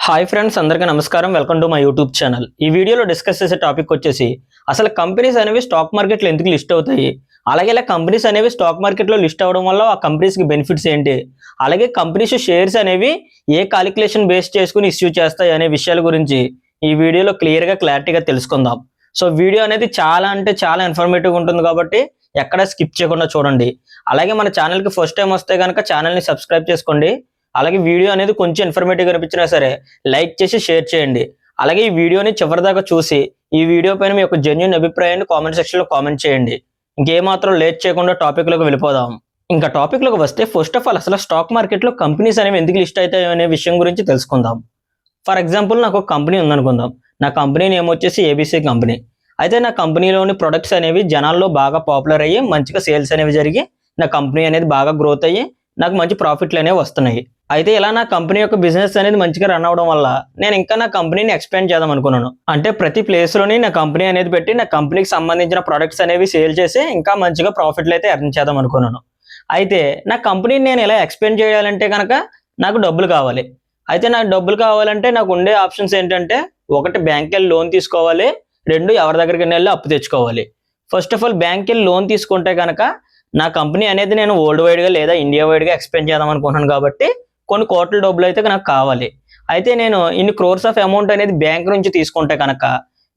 Hi friends, అందరికీ నమస్కారం. Welcome to my YouTube channel. ఈ వీడియోలో డిస్కస్ చేసే టాపిక్ వచ్చేసి అసలు కంపెనీస్ అనేవి స్టాక్ మార్కెట్లో ఎందుకు లిస్ట్ అవుతాయి, అలాగే ఇలా కంపెనీస్ అనేవి స్టాక్ మార్కెట్లో లిస్ట్ అవ్వడం వల్ల ఆ కంపెనీస్కి బెనిఫిట్స్ ఏంటి, అలాగే కంపెనీస్ షేర్స్ అనేవి ఏ కాలిక్యులేషన్ బేస్ చేసుకుని ఇష్యూ చేస్తాయి అనే విషయాల గురించి ఈ వీడియోలో క్లారిటీగా తెలుసుకుందాం. సో వీడియో అనేది చాలా అంటే చాలా ఇన్ఫర్మేటివ్ ఉంటుంది కాబట్టి ఎక్కడ స్కిప్ చేయకుండా చూడండి. అలాగే మన ఛానల్కి ఫస్ట్ టైం వస్తే కనుక ఛానల్ని సబ్స్క్రైబ్ చేసుకోండి. అలాగే వీడియో అనేది కొంచెం ఇన్ఫర్మేటివ్గా అనిపించినా సరే లైక్ చేసి షేర్ చేయండి. అలాగే ఈ వీడియోని చివరిదాకా చూసి ఈ వీడియో పైన మీ యొక్క జెన్యూన్ అభిప్రాయాన్ని కామెంట్ సెక్షన్లో కామెంట్ చేయండి. ఇంకేమాత్రం లేట్ చేయకుండా టాపిక్లోకి వెళ్ళిపోదాం. ఇంకా టాపిక్లోకి వస్తే ఫస్ట్ ఆఫ్ ఆల్ అసలు స్టాక్ మార్కెట్లో కంపెనీస్ అనేవి ఎందుకు లిస్ట్ అవుతాయి అనే విషయం గురించి తెలుసుకుందాం. ఫర్ ఎగ్జాంపుల్, నాకు ఒక కంపెనీ ఉందనుకుందాం. నా కంపెనీ నేమ్ వచ్చేసి ఏబీసీ కంపెనీ. అయితే నా కంపెనీలోని ప్రొడక్ట్స్ అనేవి జనాల్లో బాగా పాపులర్ అయ్యి మంచిగా సేల్స్ అనేవి జరిగి నా కంపెనీ అనేది బాగా గ్రోత్ అయ్యి నాకు మంచి ప్రాఫిట్లు అనేవి వస్తున్నాయి. అయితే ఇలా నా కంపెనీ యొక్క బిజినెస్ అనేది మంచిగా రన్ అవడం వల్ల నేను ఇంకా నా కంపెనీని ఎక్స్పాండ్ చేద్దాం అనుకున్నాను. అంటే ప్రతి ప్లేస్లోని నా కంపెనీ అనేది పెట్టి నా కంపెనీకి సంబంధించిన ప్రొడక్ట్స్ అనేవి సేల్ చేసి ఇంకా మంచిగా ప్రాఫిట్లు అయితే ఎర్న్ చేద్దాం అనుకున్నాను. అయితే నా కంపెనీని నేను ఇలా ఎక్స్పాండ్ చేయాలంటే కనుక నాకు డబ్బులు కావాలి. అయితే నాకు డబ్బులు కావాలంటే నాకు ఉండే ఆప్షన్స్ ఏంటంటే, ఒకటి బ్యాంక్కి వెళ్ళి లోన్ తీసుకోవాలి, రెండు ఎవరి దగ్గరికి వెళ్ళి అప్పు తెచ్చుకోవాలి. ఫస్ట్ ఆఫ్ ఆల్ బ్యాంక్కి వెళ్ళి లోన్ తీసుకుంటే కనుక నా కంపెనీ అనేది నేను వరల్డ్ వైడ్గా లేదా ఇండియా వైడ్గా ఎక్స్పాండ్ చేద్దాం అనుకుంటున్నాను కాబట్టి కొన్ని కోట్ల డబ్బులు అయితే నాకు కావాలి. అయితే నేను ఇన్ని క్రోర్స్ ఆఫ్ అమౌంట్ అనేది బ్యాంక్ నుంచి తీసుకుంటే కనుక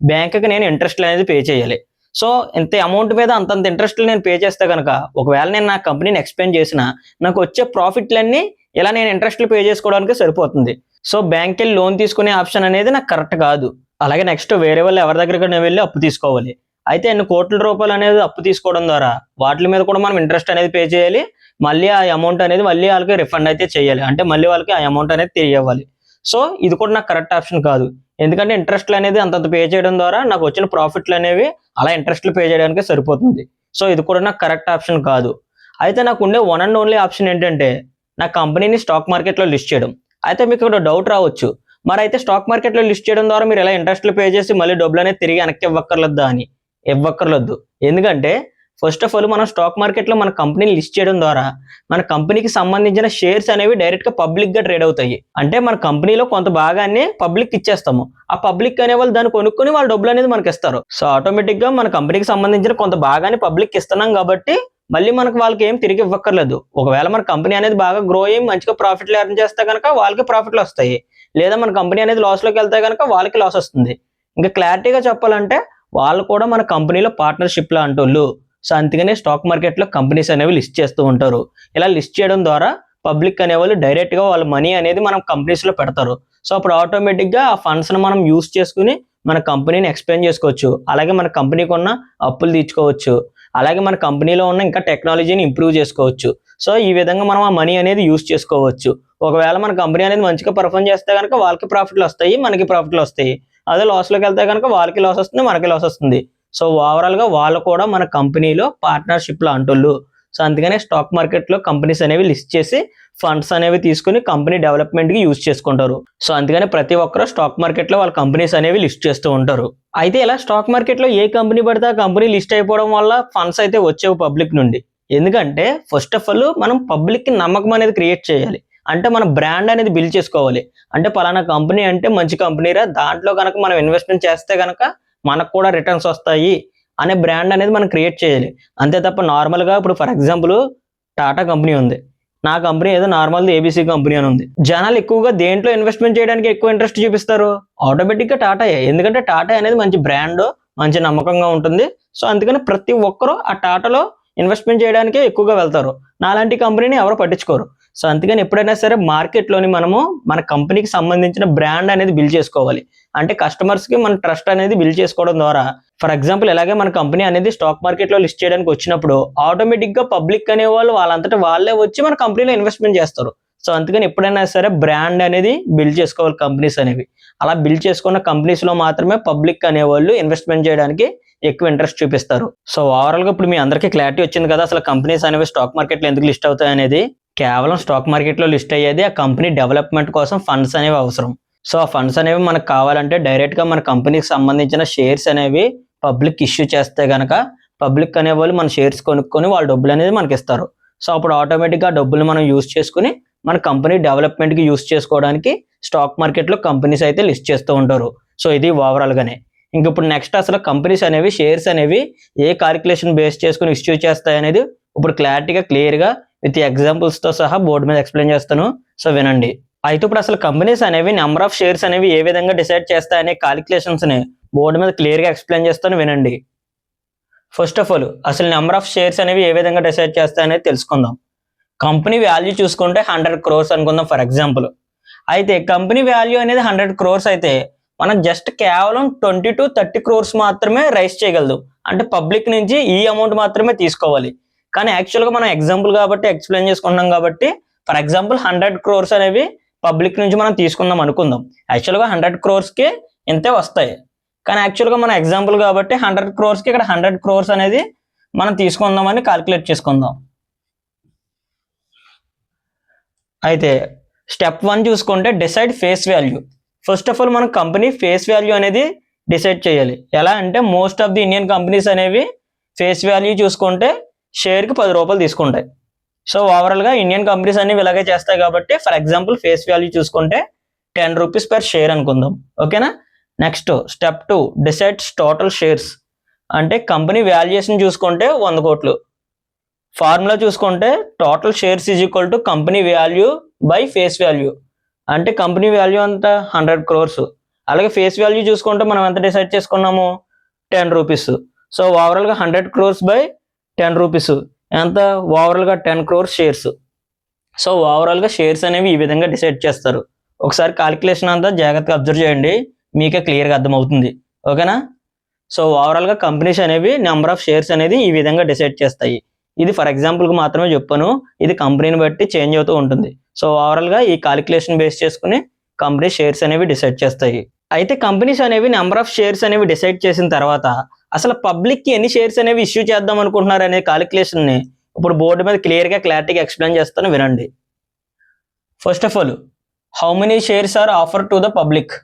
బ్యాంక్కి నేను ఇంట్రెస్ట్ అనేది పే చేయాలి. సో ఇంత అమౌంట్ మీద అంతంత ఇంట్రెస్ట్లు నేను పే చేస్తే కనుక ఒకవేళ నేను నా కంపెనీని ఎక్స్పాండ్ చేసినా నాకు వచ్చే ప్రాఫిట్లన్నీ ఇలా నేను ఇంట్రెస్ట్లు పే చేసుకోవడానికి సరిపోతుంది. సో బ్యాంక్కి వెళ్ళి లోన్ తీసుకునే ఆప్షన్ అనేది నాకు కరెక్ట్ కాదు. అలాగే నెక్స్ట్ వేరే వాళ్ళు ఎవరి దగ్గరికి నేను వెళ్ళి అప్పు తీసుకోవాలి. అయితే ఎన్ని కోట్ల రూపాయలు అనేది అప్పు తీసుకోవడం ద్వారా వాటి మీద కూడా మనం ఇంట్రెస్ట్ అనేది పే చేయాలి. మళ్ళీ ఆ అమౌంట్ అనేది మళ్ళీ వాళ్ళకి రిఫండ్ అయితే చేయాలి. అంటే మళ్ళీ వాళ్ళకి ఆ అమౌంట్ అనేది తిరిగి ఇవ్వాలి. సో ఇది కూడా నాకు కరెక్ట్ ఆప్షన్ కాదు. ఎందుకంటే ఇంట్రెస్ట్లు అనేది అంతంత పే చేయడం ద్వారా నాకు వచ్చిన ప్రాఫిట్లు అనేవి అలా ఇంట్రెస్ట్లు పే చేయడానికి సరిపోతుంది. సో ఇది కూడా నాకు కరెక్ట్ ఆప్షన్ కాదు. అయితే నాకు ఉండే వన్ అండ్ ఓన్లీ ఆప్షన్ ఏంటంటే నా కంపెనీని స్టాక్ మార్కెట్లో లిస్ట్ చేయడం. అయితే మీకు ఇక్కడ డౌట్ రావచ్చు, మరి అయితే స్టాక్ మార్కెట్లో లిస్ట్ చేయడం ద్వారా మీరు ఎలా ఇంట్రెస్ట్లు పే చేసి మళ్ళీ డబ్బులు అనేది తిరిగి వెనక్కి ఇవ్వక్కర్లేదా అని. ఇవ్వక్కర్లేదు. ఎందుకంటే ఫస్ట్ ఆఫ్ ఆల్ మనం స్టాక్ మార్కెట్లో మన కంపెనీని లిస్ట్ చేయడం ద్వారా మన కంపెనీకి సంబంధించిన షేర్స్ అనేవి డైరెక్ట్గా పబ్లిక్గా ట్రేడ్ అవుతాయి. అంటే మన కంపెనీలో కొంత భాగాన్ని పబ్లిక్ ఇచ్చేస్తాము. ఆ పబ్లిక్ అనే వాళ్ళు దాన్ని కొనుక్కొని వాళ్ళ డబ్బులు అనేది మనకి ఇస్తారు. సో ఆటోమేటిక్గా మన కంపెనీకి సంబంధించిన కొంత భాగాన్ని పబ్లిక్ ఇస్తున్నాం కాబట్టి మళ్ళీ మనకు వాళ్ళకి ఏం తిరిగి ఇవ్వక్కర్లేదు. ఒకవేళ మన కంపెనీ అనేది బాగా గ్రో అయ్యి మంచిగా ప్రాఫిట్లు ఎర్న్ చేస్తే కనుక వాళ్ళకి ప్రాఫిట్లు వస్తాయి. లేదా మన కంపెనీ అనేది లాస్లోకి వెళ్తే కనుక వాళ్ళకి లాస్ వస్తుంది. ఇంకా క్లారిటీగా చెప్పాలంటే వాళ్ళు కూడా మన కంపెనీలో పార్ట్నర్షిప్లో అంటోళ్ళు. సో అందుకనే స్టాక్ మార్కెట్లో కంపెనీస్ అనేవి లిస్ట్ చేస్తూ ఉంటారు. ఇలా లిస్ట్ చేయడం ద్వారా పబ్లిక్ అనేవాళ్ళు డైరెక్ట్గా వాళ్ళ మనీ అనేది మనం కంపెనీస్లో పెడతారు. సో అప్పుడు ఆటోమేటిక్గా ఆ ఫండ్స్ని మనం యూస్ చేసుకుని మన కంపెనీని ఎక్స్పాండ్ చేసుకోవచ్చు. అలాగే మన కంపెనీకి ఉన్న అప్పులు తీర్చుకోవచ్చు. అలాగే మన కంపెనీలో ఉన్న ఇంకా టెక్నాలజీని ఇంప్రూవ్ చేసుకోవచ్చు. సో ఈ విధంగా మనం ఆ మనీ అనేది యూస్ చేసుకోవచ్చు. ఒకవేళ మన కంపెనీ అనేది మంచిగా పర్ఫార్మ్ చేస్తే కనుక వాళ్ళకి ప్రాఫిట్లు వస్తాయి, మనకి ప్రాఫిట్లు వస్తాయి. అదే లాస్లోకి వెళ్తే కనుక వాళ్ళకి లాస్ వస్తుంది, మనకి లాస్ వస్తుంది. సో ఓవరాల్గా వాళ్ళు కూడా మన కంపెనీలో పార్ట్నర్షిప్లో అంటోళ్ళు. సో అందుకనే స్టాక్ మార్కెట్లో కంపెనీస్ అనేవి లిస్ట్ చేసి ఫండ్స్ అనేవి తీసుకుని కంపెనీ డెవలప్మెంట్కి యూజ్ చేసుకుంటారు. సో అందుకని ప్రతి ఒక్కరు స్టాక్ మార్కెట్లో వాళ్ళ కంపెనీస్ అనేవి లిస్ట్ చేస్తూ ఉంటారు. అయితే ఇలా స్టాక్ మార్కెట్లో ఏ కంపెనీ పడితే ఆ కంపెనీ లిస్ట్ అయిపోవడం వల్ల ఫండ్స్ అయితే వచ్చేవి పబ్లిక్ నుండి. ఎందుకంటే ఫస్ట్ ఆఫ్ ఆల్ మనం పబ్లిక్కి నమ్మకం అనేది క్రియేట్ చేయాలి. అంటే మన బ్రాండ్ అనేది బిల్డ్ చేసుకోవాలి. అంటే పలానా కంపెనీ అంటే మంచి కంపెనీరా, దాంట్లో కనుక మనం ఇన్వెస్ట్మెంట్ చేస్తే కనుక మనకు కూడా రిటర్న్స్ వస్తాయి అనే బ్రాండ్ అనేది మనం క్రియేట్ చేయాలి. అంతే తప్ప నార్మల్గా ఇప్పుడు ఫర్ ఎగ్జాంపుల్ టాటా కంపెనీ ఉంది, నా కంపెనీ ఏదో నార్మల్ది ఏబీసీ కంపెనీ అని ఉంది. జనాలు ఎక్కువగా దేంట్లో ఇన్వెస్ట్మెంట్ చేయడానికి ఎక్కువ ఇంట్రెస్ట్ చూపిస్తారు? ఆటోమేటిక్గా టాటాయే. ఎందుకంటే టాటా అనేది మంచి బ్రాండ్, మంచి నమ్మకంగా ఉంటుంది. సో అందుకని ప్రతి ఒక్కరూ ఆ టాటాలో ఇన్వెస్ట్మెంట్ చేయడానికే ఎక్కువగా వెళ్తారు. నాలాంటి కంపెనీని ఎవరు పట్టించుకోరు. సో అందుకని ఎప్పుడైనా సరే మార్కెట్లోని మనము మన కంపెనీకి సంబంధించిన బ్రాండ్ అనేది బిల్డ్ చేసుకోవాలి. అంటే కస్టమర్స్కి మన ట్రస్ట్ అనేది బిల్డ్ చేసుకోవడం ద్వారా ఫర్ ఎగ్జాంపుల్ ఇలాగే మన కంపెనీ అనేది స్టాక్ మార్కెట్లో లిస్ట్ చేయడానికి వచ్చినప్పుడు ఆటోమేటిక్గా పబ్లిక్ అనేవాళ్ళు వాళ్ళంతటా వాళ్ళే వచ్చి మన కంపెనీలో ఇన్వెస్ట్మెంట్ చేస్తారు. సో అందుకని ఎప్పుడైనా సరే బ్రాండ్ అనేది బిల్డ్ చేసుకోవాలి కంపెనీస్ అనేవి. అలా బిల్డ్ చేసుకున్న కంపెనీస్లో మాత్రమే పబ్లిక్ అనేవాళ్ళు ఇన్వెస్ట్మెంట్ చేయడానికి ఎక్కువ ఇంట్రెస్ట్ చూపిస్తారు. సో ఓవరాల్గా ఇప్పుడు మీ అందరికీ క్లారిటీ వచ్చింది కదా, అసలు కంపెనీస్ అనేవి స్టాక్ మార్కెట్లో ఎందుకు లిస్ట్ అవుతాయి అనేది. కేవలం స్టాక్ మార్కెట్లో లిస్ట్ అయ్యేది ఆ కంపెనీ డెవలప్మెంట్ కోసం ఫండ్స్ అనేవి అవసరం. సో ఆ ఫండ్స్ అనేవి మనకు కావాలంటే డైరెక్ట్గా మన కంపెనీకి సంబంధించిన షేర్స్ అనేవి పబ్లిక్ ఇష్యూ చేస్తే కనుక పబ్లిక్ అనేవాళ్ళు మన షేర్స్ కొనుక్కొని వాళ్ళ డబ్బులు అనేది మనకి ఇస్తారు. సో అప్పుడు ఆటోమేటిక్గా డబ్బులు మనం యూజ్ చేసుకుని మన కంపెనీ డెవలప్మెంట్కి యూస్ చేసుకోవడానికి స్టాక్ మార్కెట్లో కంపెనీస్ అయితే లిస్ట్ చేస్తూ ఉంటారు. సో ఇది ఓవరాల్గానే. ఇంక ఇప్పుడు నెక్స్ట్ అసలు కంపెనీస్ అనేవి షేర్స్ అనేవి ఏ క్యాలిక్యులేషన్ బేస్ చేసుకుని ఇష్యూ చేస్తాయి అనేది ఇప్పుడు క్లియర్గా విత్ ఎగ్జాంపుల్స్తో సహా బోర్డు మీద ఎక్స్ప్లెయిన్ చేస్తాను. సో వినండి. అయితే ఇప్పుడు అసలు కంపెనీస్ అనేవి నెంబర్ ఆఫ్ షేర్స్ అనేవి ఏ విధంగా డిసైడ్ చేస్తాయనే క్యాలిక్యులేషన్స్ని బోర్డు మీద క్లియర్గా ఎక్స్ప్లెయిన్ చేస్తాను, వినండి. ఫస్ట్ ఆఫ్ ఆల్ అసలు నెంబర్ ఆఫ్ షేర్స్ అనేవి ఏ విధంగా డిసైడ్ చేస్తాయనేది తెలుసుకుందాం. కంపెనీ వాల్యూ చూసుకుంటే 100 crores అనుకుందాం ఫర్ ఎగ్జాంపుల్. అయితే కంపెనీ వాల్యూ అనేది 100 crores అయితే మనం జస్ట్ కేవలం 20 to 30 crores మాత్రమే రైజ్ చేయగలదు. అంటే పబ్లిక్ నుంచి ఈ అమౌంట్ మాత్రమే తీసుకోవాలి. కానీ యాక్చువల్గా మనం ఎగ్జాంపుల్ కాబట్టి ఎక్స్ప్లెయిన్ చేసుకుంటున్నాం కాబట్టి ఫర్ ఎగ్జాంపుల్ 100 crores అనేవి పబ్లిక్ నుంచి మనం తీసుకుందాం అనుకుందాం. యాక్చువల్గా 100 crores ఇంతే వస్తాయి. కానీ యాక్చువల్గా మన ఎగ్జాంపుల్ కాబట్టి 100 crores ఇక్కడ 100 crores అనేది మనం తీసుకుందామని క్యాలిక్యులేట్ చేసుకుందాం. అయితే స్టెప్ 1 చూసుకుంటే decide face value. First of all మనం కంపెనీ ఫేస్ వాల్యూ అనేది డిసైడ్ చేయాలి. ఎలా అంటే most of the Indian companies అనేవి ఫేస్ వాల్యూ చూసుకుంటే షేర్కి 10 రూపాయలు తీసుకుంటాయి. సో ఓవరాల్గా ఇండియన్ కంపెనీస్ అనేవి ఇలాగే చేస్తాయి కాబట్టి ఫర్ ఎగ్జాంపుల్ ఫేస్ వాల్యూ చూసుకుంటే 10 rupees per share అనుకుందాం. ఓకేనా. Next step 2 decides total shares. అంటే కంపెనీ వాల్యుయేషన్ చూసుకుంటే 100 కోట్లు. ఫార్ములా చూసుకుంటే total shares is equal to company value by face value. అంటే కంపెనీ వాల్యూ అంతా 100 crores. అలాగే ఫేస్ వాల్యూ చూసుకుంటే మనం ఎంత డిసైడ్ చేసుకున్నాము 10 rupees. సో ఓవరాల్గా 100 crores బై 10 rupees ఎంత ఓవరాల్గా 10 crores షేర్స్. సో ఓవరాల్గా షేర్స్ అనేవి ఈ విధంగా డిసైడ్ చేస్తారు. ఒకసారి క్యాలిక్యులేషన్ అంతా జాగ్రత్తగా అబ్జర్వ్ చేయండి, మీకే క్లియర్గా అర్థమవుతుంది. ఓకేనా. సో ఓవరాల్గా కంపెనీస్ అనేవి నెంబర్ ఆఫ్ షేర్స్ అనేది ఈ విధంగా డిసైడ్ చేస్తాయి. ఇది ఫర్ ఎగ్జాంపుల్కి మాత్రమే చెప్పాను, ఇది కంపెనీని బట్టి చేంజ్ అవుతూ ఉంటుంది. సో ఓవరాల్గా ఈ క్యాలిక్యులేషన్ బేస్ చేసుకుని కంపెనీ షేర్స్ అనేవి డిసైడ్ చేస్తాయి. అయితే కంపెనీస్ అనేవి నెంబర్ ఆఫ్ షేర్స్ అనేవి డిసైడ్ చేసిన తర్వాత అసలు పబ్లిక్కి ఎన్ని షేర్స్ అనేవి ఇష్యూ చేద్దాం అనుకుంటున్నారు అనే క్యాలిక్యులేషన్ని ఇప్పుడు బోర్డు మీద క్లియర్గా ఎక్స్ప్లెయిన్ చేస్తాను, వినండి. First of all how many shares are offer to the public.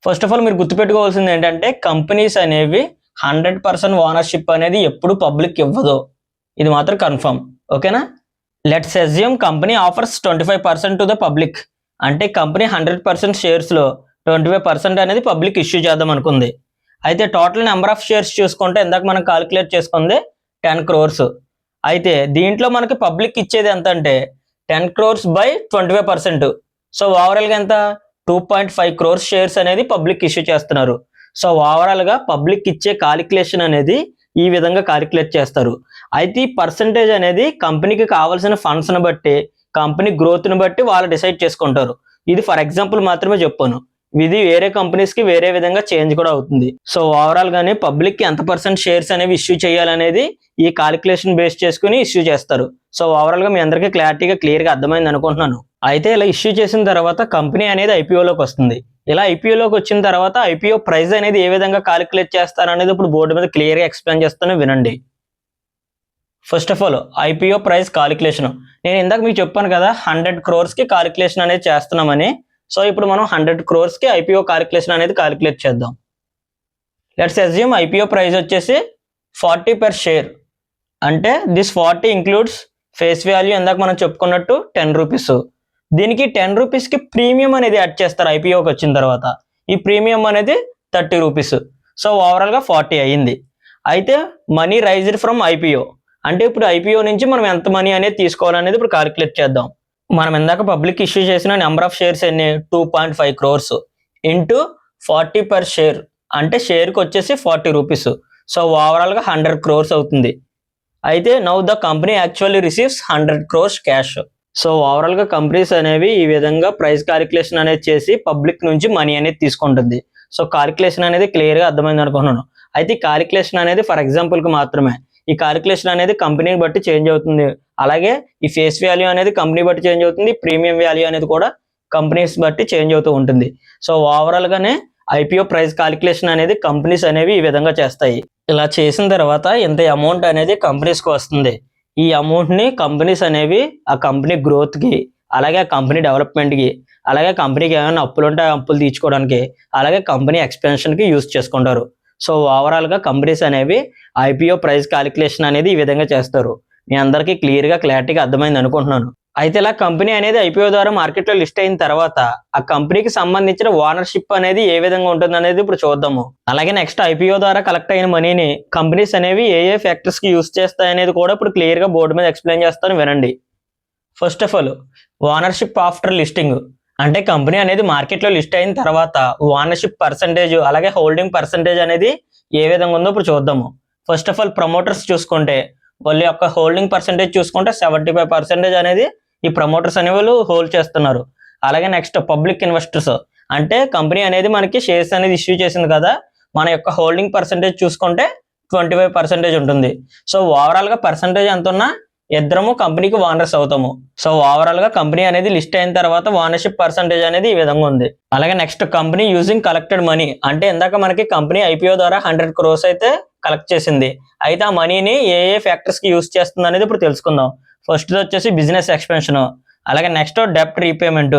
First of all మీరు గుర్తుపెట్టుకోవాల్సింది ఏంటంటే కంపెనీస్ అనేవి 100% ఓనర్షిప్ అనేది ఎప్పుడు పబ్లిక్ ఇవ్వదు, ఇది మాత్రం కన్ఫర్మ్. ఓకేనా. Let's assume company offers 25% to the public. అంటే కంపెనీ 100% షేర్స్లో 25% అనేది పబ్లిక్ ఇష్యూ చేద్దాం అనుకుంది. అయితే టోటల్ నెంబర్ ఆఫ్ షేర్స్ చూసుకుంటే ఇందాక మనం క్యాలిక్యులేట్ చేసుకుంది 10 crores. అయితే దీంట్లో మనకి పబ్లిక్ ఇచ్చేది ఎంత అంటే 10 crores బై 25%. సో ఓవరాల్గా ఎంత 2.5 crores షేర్స్ అనేది పబ్లిక్ ఇష్యూ చేస్తున్నారు. సో ఓవరాల్గా పబ్లిక్ ఇచ్చే క్యాలిక్యులేషన్ అనేది ఈ విధంగా క్యాలిక్యులేట్ చేస్తారు. అయితే ఈ పర్సంటేజ్ అనేది కంపెనీకి కావాల్సిన ఫండ్స్ని బట్టి కంపెనీ గ్రోత్ని బట్టి వాళ్ళు డిసైడ్ చేసుకుంటారు. ఇది ఫర్ ఎగ్జాంపుల్ మాత్రమే చెప్పాను, ఇది వేరే కంపెనీస్కి వేరే విధంగా చేంజ్ కూడా అవుతుంది. సో ఓవరాల్గానే పబ్లిక్కి ఎంత % షేర్స్ అనేవి ఇష్యూ చేయాలనేది ఈ క్యాలిక్యులేషన్ బేస్ చేసుకుని ఇష్యూ చేస్తారు. సో ఓవరాల్గా మీ అందరికీ క్లియర్గా అర్థమైంది అనుకుంటున్నాను. అయితే ఇలా ఇష్యూ చేసిన తర్వాత కంపెనీ అనేది ఐపీఓలోకి వస్తుంది. ఇలా ఐపీఓలోకి వచ్చిన తర్వాత ఐపీఓ ప్రైస్ అనేది ఏ విధంగా క్యాలిక్యులేట్ చేస్తారనేది ఇప్పుడు బోర్డు మీద క్లియర్గా ఎక్స్ప్లెయిన్ చేస్తాను, వినండి. First of all IPO price calculation. నేను ఇందాక మీకు చెప్పాను కదా 100 crores క్యాలిక్యులేషన్ అనేది చేస్తున్నామని. సో ఇప్పుడు మనం 100 crores ఐపీఓ క్యాలిక్యులేషన్ అనేది క్యాలిక్యులేట్ చేద్దాం. లెట్స్ అజ్యూమ్ ఐపీఓ ప్రైస్ వచ్చేసి 40 per share. అంటే దిస్ 40 ఇంక్లూడ్స్ ఫేస్ వాల్యూ ఇందాక మనం చెప్పుకున్నట్టు 10 rupees. దీనికి 10 rupees ప్రీమియం అనేది యాడ్ చేస్తారు ఐపీఓకి వచ్చిన తర్వాత. ఈ ప్రీమియం అనేది 30 rupees. సో ఓవరాల్గా 40 అయ్యింది. అయితే మనీ రైజ్డ్ ఫ్రమ్ ఐపీఓ. అంటే ఇప్పుడు ఐపీఓ నుంచి మనం ఎంత మనీ అనేది తీసుకోవాలనేది ఇప్పుడు క్యాలిక్యులేట్ చేద్దాం. మనం ఇందాక పబ్లిక్ ఇష్యూ చేసిన నెంబర్ ఆఫ్ షేర్స్ ఎన్ని 2.5 crores ఇంటూ 40 per share. అంటే షేర్కి వచ్చేసి 40 rupees. సో ఓవరాల్గా 100 crores అవుతుంది. అయితే now the company actually receives 100 crores cash. So ఓవరాల్గా కంపెనీస్ అనేవి ఈ విధంగా ప్రైస్ క్యాలిక్యులేషన్ అనేది చేసి పబ్లిక్ నుంచి మనీ అనేది తీసుకుంటుంది. సో క్యాలిక్యులేషన్ అనేది క్లియర్గా అర్థమైంది అనుకుంటున్నాను. అయితే క్యాలిక్యులేషన్ అనేది ఫర్ ఎగ్జాంపుల్కి మాత్రమే. ఈ క్యాలిక్యులేషన్ అనేది కంపెనీని బట్టి చేంజ్ అవుతుంది. అలాగే ఈ ఫేస్ వాల్యూ అనేది కంపెనీ బట్టి చేంజ్ అవుతుంది. ప్రీమియం వాల్యూ అనేది కూడా కంపెనీస్ బట్టి చేంజ్ అవుతూ ఉంటుంది. సో ఓవరాల్గానే ఐపీఓ ప్రైస్ క్యాలిక్యులేషన్ అనేది కంపెనీస్ అనేవి ఈ విధంగా చేస్తాయి. ఇలా చేసిన తర్వాత ఇంత అమౌంట్ అనేది కంపెనీస్కి వస్తుంది. ఈ అమౌంట్ని కంపెనీస్ అనేవి ఆ కంపెనీ గ్రోత్కి, అలాగే ఆ కంపెనీ డెవలప్మెంట్కి, అలాగే కంపెనీకి ఏమైనా అప్పులు ఉంటే అప్పులు తీర్చుకోవడానికి, అలాగే కంపెనీ ఎక్స్పెన్షన్కి యూజ్ చేసుకుంటారు. సో ఓవరాల్గా కంపెనీస్ అనేవి ఐపీఓ ప్రైస్ క్యాలిక్యులేషన్ అనేది ఈ విధంగా చేస్తారు. మీ అందరికీ క్లియర్గా క్లారిటీగా అర్థమైంది అనుకుంటున్నాను. అయితే ఇలా కంపెనీ అనేది ఐపీఓ ద్వారా మార్కెట్లో లిస్ట్ అయిన తర్వాత ఆ కంపెనీకి సంబంధించిన ఓనర్షిప్ అనేది ఏ విధంగా ఉంటుంది అనేది ఇప్పుడు చూద్దాము. అలాగే నెక్స్ట్ ఐపీఓ ద్వారా కలెక్ట్ అయిన మనీని కంపెనీస్ అనేవి ఏ ఏ ఫ్యాక్టర్స్ కి యూస్ చేస్తాయి అనేది కూడా ఇప్పుడు క్లియర్ గా బోర్డు మీద ఎక్స్ప్లెయిన్ చేస్తాను, వినండి. First of all, ownership after listing అంటే కంపెనీ అనేది మార్కెట్లో లిస్ట్ అయిన తర్వాత ఓనర్షిప్ పర్సంటేజ్ అలాగే హోల్డింగ్ పర్సంటేజ్ అనేది ఏ విధంగా ఉందో ఇప్పుడు చూద్దాము. ఫస్ట్ ఆఫ్ ఆల్, ప్రమోటర్స్ చూసుకుంటే వాళ్ళ యొక్క హోల్డింగ్ పర్సంటేజ్ చూసుకుంటే 75% అనేది ఈ ప్రమోటర్స్ అనే వాళ్ళు హోల్డ్ చేస్తున్నారు. అలాగే నెక్స్ట్ పబ్లిక్ ఇన్వెస్టర్స్ అంటే కంపెనీ అనేది మనకి షేర్స్ అనేది ఇష్యూ చేసింది కదా, మన యొక్క హోల్డింగ్ పర్సంటేజ్ చూసుకుంటే 25% ఉంటుంది. సో ఓవరాల్ గా పర్సంటేజ్ ఎంత ఉన్నా ఇద్దరము కంపెనీకి ఓనర్స్ అవుతాము. సో ఓవరాల్ గా కంపెనీ అనేది లిస్ట్ అయిన తర్వాత ఓనర్షిప్ పర్సంటేజ్ అనేది ఈ విధంగా ఉంది. అలాగే next company using collected money అంటే ఇందాక మనకి కంపెనీ ఐపీఓ ద్వారా 100 crores అయితే కలెక్ట్ చేసింది. అయితే ఆ మనీని ఏ ఏ ఫ్యాక్టర్స్ కి యూస్ చేస్తుంది అనేది ఇప్పుడు తెలుసుకుందాం. ఫస్ట్ వచ్చేసి బిజినెస్ ఎక్స్పెన్షన్, అలాగే నెక్స్ట్ డెప్ట్ రీపేమెంట్,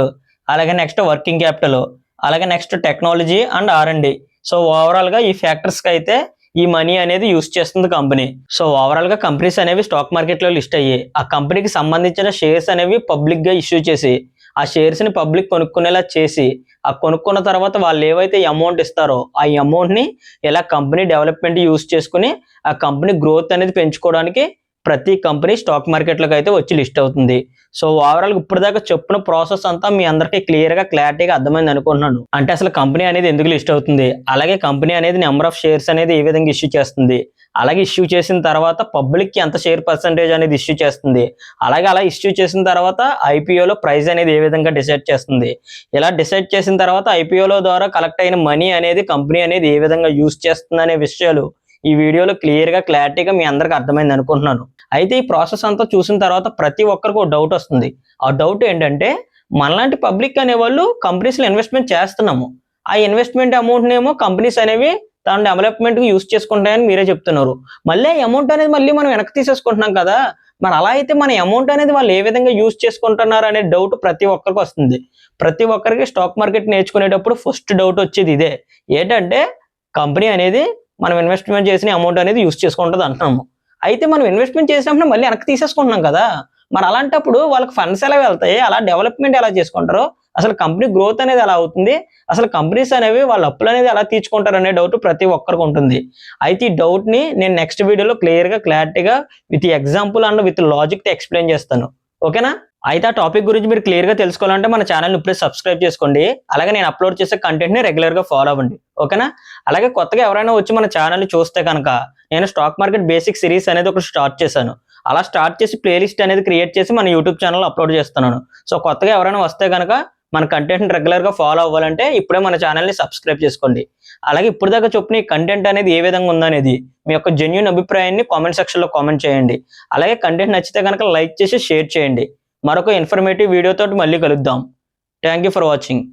అలాగే నెక్స్ట్ వర్కింగ్ క్యాపిటల్, అలాగే next technology and R&D. So overall గా ఈ ఫ్యాక్టర్స్ కి అయితే ఈ మనీ అనేది యూస్ చేస్తుంది కంపెనీ. సో ఓవరాల్ గా కంపెనీస్ అనేవి స్టాక్ మార్కెట్ లో లిస్ట్ అయ్యి ఆ కంపెనీకి సంబంధించిన షేర్స్ అనేవి పబ్లిక్ గా ఇష్యూ చేసి ఆ షేర్స్ ని పబ్లిక్ కొనుక్కునేలా చేసి ఆ కొనుక్కున్న తర్వాత వాళ్ళు ఏవైతే అమౌంట్ ఇస్తారో ఆ అమౌంట్ ని ఎలా కంపెనీ డెవలప్మెంట్ యూస్ చేసుకుని ఆ కంపెనీ గ్రోత్ అనేది పెంచుకోవడానికి ప్రతి కంపెనీ స్టాక్ మార్కెట్లోకి అయితే వచ్చి లిస్ట్ అవుతుంది. సో ఓవరాల్ ఇప్పుడు దాకా చెప్పిన ప్రాసెస్ అంతా మీ అందరికీ క్లారిటీగా అర్థమైంది అనుకుంటున్నాను. అంటే అసలు కంపెనీ అనేది ఎందుకు లిస్ట్ అవుతుంది, అలాగే కంపెనీ అనేది నెంబర్ ఆఫ్ షేర్స్ అనేది ఏ విధంగా ఇష్యూ చేస్తుంది, అలాగే ఇష్యూ చేసిన తర్వాత పబ్లిక్ కి ఎంత షేర్ పర్సంటేజ్ అనేది ఇష్యూ చేస్తుంది, అలాగే అలా ఇష్యూ చేసిన తర్వాత ఐపీఓలో ప్రైస్ అనేది ఏ విధంగా డిసైడ్ చేస్తుంది, ఇలా డిసైడ్ చేసిన తర్వాత ఐపీఓలో ద్వారా కలెక్ట్ అయిన మనీ అనేది కంపెనీ అనేది ఏ విధంగా యూస్ చేస్తుంది అనే విషయాలు ఈ వీడియోలో క్లారిటీగా మీ అందరికి అర్థమైంది అనుకుంటున్నాను. అయితే ఈ ప్రాసెస్ అంతా చూసిన తర్వాత ప్రతి ఒక్కరికి ఒక డౌట్ వస్తుంది. ఆ డౌట్ ఏంటంటే, మనలాంటి పబ్లిక్ అనేవాళ్ళు కంపెనీస్లో ఇన్వెస్ట్మెంట్ చేస్తున్నాము, ఆ ఇన్వెస్ట్మెంట్ అమౌంట్ ఏమో కంపెనీస్ అనేవి తన డెవలప్మెంట్ కి యూస్ చేసుకుంటాయని మీరే చెప్తున్నారు. మళ్ళీ అమౌంట్ అనేది మళ్ళీ మనం వెనక్కి తీసేసుకుంటున్నాం కదా, మరి అలా అయితే మన అమౌంట్ అనేది వాళ్ళు ఏ విధంగా యూస్ చేసుకుంటున్నారు అనే డౌట్ ప్రతి ఒక్కరికి వస్తుంది. ప్రతి ఒక్కరికి స్టాక్ మార్కెట్ నేర్చుకునేటప్పుడు ఫస్ట్ డౌట్ వచ్చేది ఇదే, ఏంటంటే కంపెనీ అనేది మనం ఇన్వెస్ట్మెంట్ చేసిన అమౌంట్ అనేది యూస్ చేసుకుంటుంది అంటున్నాము. అయితే మనం ఇన్వెస్ట్మెంట్ చేసినప్పుడు మళ్ళీ వెనక్కి తీసేసుకుంటున్నాం కదా, మరి అలాంటప్పుడు వాళ్ళకి ఫండ్స్ ఎలా వెళ్తాయి, అలా డెవలప్మెంట్ ఎలా చేసుకుంటారు, అసలు కంపెనీ గ్రోత్ అనేది ఎలా అవుతుంది, అసలు కంపెనీస్ అనేవి వాళ్ళ అప్పులు అనేది ఎలా తీర్చుకుంటారు అనే డౌట్ ప్రతి ఒక్కరికి ఉంటుంది. అయితే ఈ డౌట్ ని నేను నెక్స్ట్ వీడియోలో క్లారిటీగా with example and with logic తో ఎక్స్ప్లెయిన్ చేస్తాను. ఓకేనా? అయితే ఆ టాపిక్ గురించి మీరు క్లియర్ గా తెలుసుకోవాలంటే మన ఛానల్ ఇప్పుడే సబ్స్క్రైబ్ చేసుకోండి. అలాగే నేను అప్లోడ్ చేసే కంటెంట్ ని రెగ్యులర్ గా ఫాలో అవ్వండి. ఓకేనా? అలాగే కొత్తగా ఎవరైనా వచ్చి మన ఛానల్ చూస్తే కనుక నేను స్టాక్ మార్కెట్ బేసిక్ సిరీస్ అనేది ఒకటి స్టార్ట్ చేశాను. అలా స్టార్ట్ చేసి ప్లేలిస్ట్ అనేది క్రియేట్ చేసి మన యూట్యూబ్ ఛానల్ అప్లోడ్ చేస్తున్నాను. సో కొత్తగా ఎవరైనా వస్తే కనుక మన కంటెంట్ రెగ్యులర్ గా ఫాలో అవ్వాలంటే ఇప్పుడే మన ఛానల్ ని సబ్స్క్రైబ్ చేసుకోండి. అలాగే ఇప్పుడు దాకా చెప్పిన ఈ కంటెంట్ అనేది ఏ విధంగా ఉందనేది మీ యొక్క జెన్యూన్ అభిప్రాయాన్ని కామెంట్ సెక్షన్ లో కామెంట్ చేయండి. అలాగే కంటెంట్ నచ్చితే కనుక లైక్ చేసి షేర్ చేయండి. మరొక ఇన్ఫర్మేటివ్ వీడియోతో మళ్ళీ కలుద్దాం. Thank you for watching.